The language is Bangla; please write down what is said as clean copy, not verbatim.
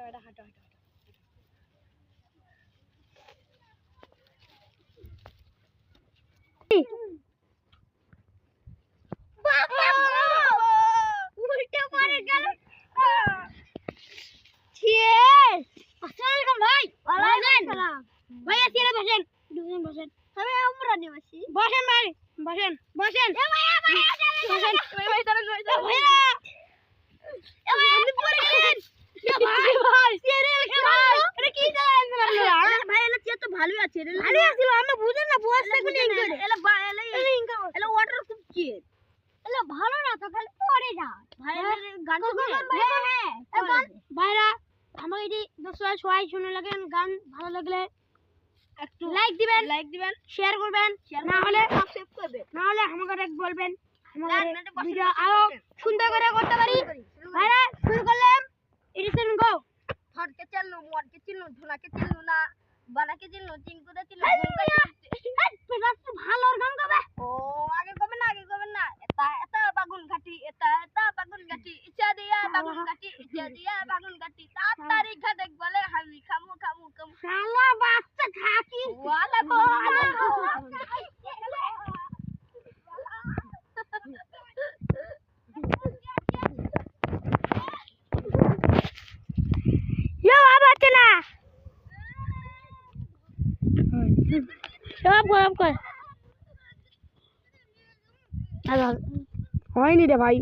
বেটা হাঁটো হাঁটো উল্টে পড়ে গেল। আসসালামু আলাইকুম ভাই। ওয়ালাইকুম আসসালাম। ভাই আসিরে বসেন। দুজন বসেন। আমি আমরা নিয়ে বসি। বসেন ভাই, বসেন, বসেন। এ ভাই বসেন। ভাই চলেন ভাই। ভাইয়া। এ ভাই আপনি পড়ে গেলেন। এ ভাই ভাই সিরিয়াল কে ভাই। এটা কি চালান আপনারা? ভাই এলা চেয়ে তো ভালোই আছে রে। ভালোই আছিল আমরা বুঝেন না বসতে কোন ইন করে। এলা ইন করে। এলা ওয়াটার খুব কি। এলা ভালো না তো খালি পড়ে যা। ভাই গান শুনে। হ্যাঁ গান ভাইরা আমাকে এই দোস্তরা সবাই শুনে লাগেন গান ভালো লাগলে একটু লাইক দিবেন শেয়ার করবেন না হলে সাবস্ক্রাইব করবেন না হলে আমাকে এক বলবেন আমাদের ভিডিও আরো সুন্দর করে করতে পারি ভাইরা শুরু করলাম এডিশন গো থর কে চললো মোর কে চিল্লু ধুনা কে চিল্লু না বানা কে চিল্লু চিঙ্কু দে চিল্লু পেটা তো ভালো গান গাবে ও আগে কবে না এটা বাগুন ঘাটি এটা বাগুন ঘাটি ইচ্ছা দিয়া বাগুন ঘাটি 7 তারিখ দেখ বলে হামি খামু শালা বাচ্চা খাকি ওয়ালা ইয়া বাবা চলা সব গরম কর হয়নি রে ভাই।